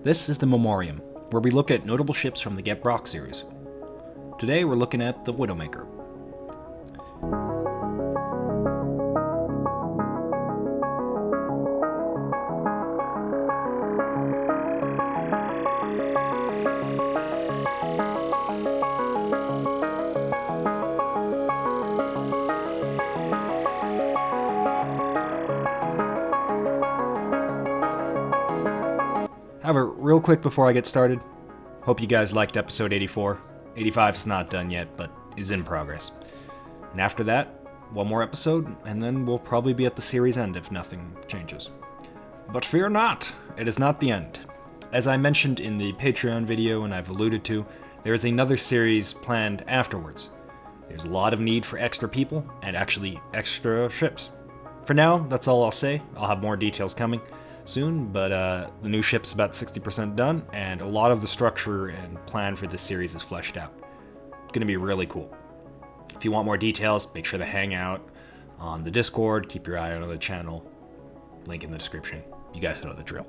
This is the Memoriam, where we look at notable ships from the GetBrocked series. Today we're looking at the Widowmaker. However, real quick before I get started, hope you guys liked episode 84. 85 is not done yet, but is in progress. And after that, one more episode, and then we'll probably be at the series end if nothing changes. But fear not, it is not the end. As I mentioned in the Patreon video and I've alluded to, there is another series planned afterwards. There's a lot of need for extra people, and actually extra ships. For now, that's all I'll say. I'll have more details coming soon, but the new ship's about 60% done, and a lot of the structure and plan for this series is fleshed out. It's going to be really cool. If you want more details, make sure to hang out on the Discord, keep your eye on the channel, link in the description. You guys know the drill.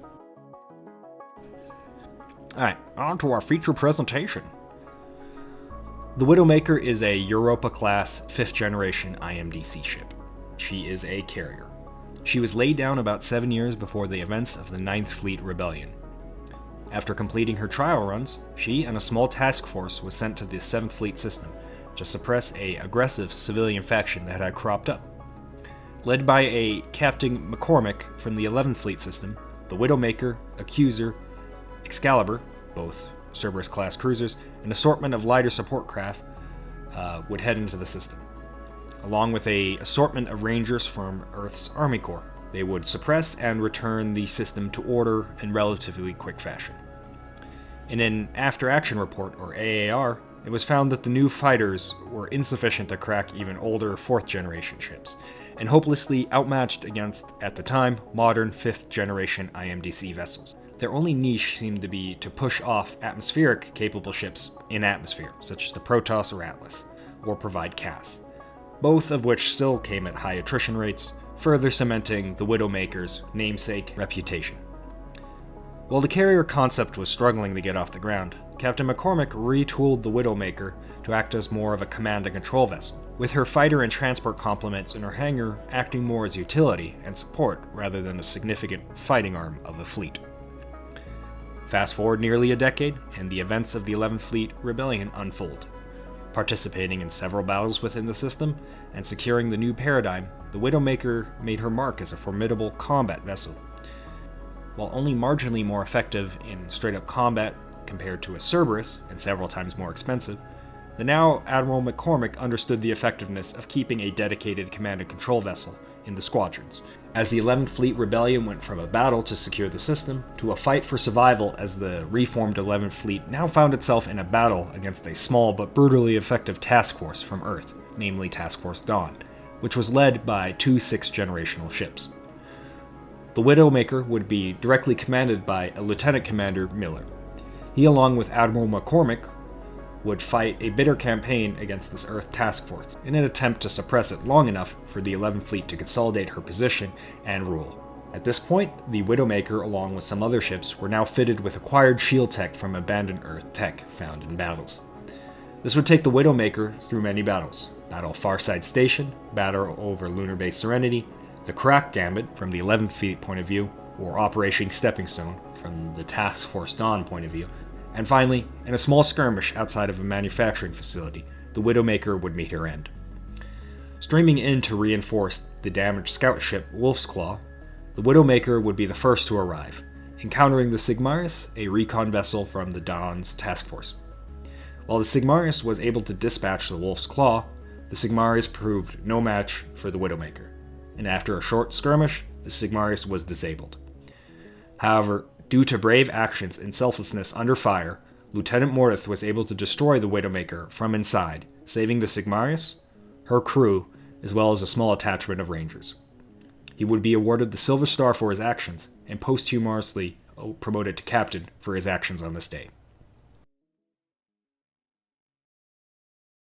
Alright, on to our feature presentation. The Widowmaker is a Europa-class 5th generation IMDC ship. She is a carrier. She was laid down about 7 years before the events of the 9th Fleet Rebellion. After completing her trial runs, she and a small task force was sent to the 7th Fleet system to suppress an aggressive civilian faction that had cropped up. Led by a Captain McCormick from the 11th Fleet system, the Widowmaker, Accuser, Excalibur, both Cerberus-class cruisers, an assortment of lighter support craft would head into the system. Along with an assortment of rangers from Earth's Army Corps. They would suppress and return the system to order in relatively quick fashion. In an after-action report, or AAR, it was found that the new fighters were insufficient to crack even older 4th generation ships, and hopelessly outmatched against, at the time, modern 5th generation IMDC vessels. Their only niche seemed to be to push off atmospheric capable ships in atmosphere, such as the Protoss or Atlas, or provide CAS. Both of which still came at high attrition rates, further cementing the Widowmaker's namesake reputation. While the carrier concept was struggling to get off the ground, Captain McCormick retooled the Widowmaker to act as more of a command and control vessel, with her fighter and transport complements in her hangar acting more as utility and support rather than a significant fighting arm of a fleet. Fast forward nearly a decade, and the events of the 11th Fleet Rebellion unfold. Participating in several battles within the system, and securing the new paradigm, the Widowmaker made her mark as a formidable combat vessel. While only marginally more effective in straight-up combat compared to a Cerberus, and several times more expensive, the now Admiral McCormick understood the effectiveness of keeping a dedicated command and control vessel in the squadrons, as the 11th Fleet Rebellion went from a battle to secure the system to a fight for survival as the reformed 11th Fleet now found itself in a battle against a small but brutally effective task force from Earth, namely Task Force Dawn, which was led by 2 6th-generational ships. The Widowmaker would be directly commanded by a Lieutenant Commander Miller. He, along with Admiral McCormick, would fight a bitter campaign against this Earth task force in an attempt to suppress it long enough for the 11th Fleet to consolidate her position and rule. At this point, the Widowmaker, along with some other ships, were now fitted with acquired shield tech from abandoned Earth tech found in battles. This would take the Widowmaker through many battles. Battle Farside Station, battle over Lunar Base Serenity, the Crack Gambit from the 11th Fleet point of view, or Operation Stepping Stone from the Task Force Dawn point of view, and finally, in a small skirmish outside of a manufacturing facility, the Widowmaker would meet her end. Streaming in to reinforce the damaged scout ship Wolf's Claw, the Widowmaker would be the first to arrive, encountering the Sigmaris, a recon vessel from the Dawn's task force. While the Sigmaris was able to dispatch the Wolf's Claw, the Sigmaris proved no match for the Widowmaker, and after a short skirmish, the Sigmaris was disabled. However, due to brave actions and selflessness under fire, Lieutenant Mortith was able to destroy the Widowmaker from inside, saving the Sigmaris, her crew, as well as a small attachment of Rangers. He would be awarded the Silver Star for his actions, and posthumously promoted to captain for his actions on this day.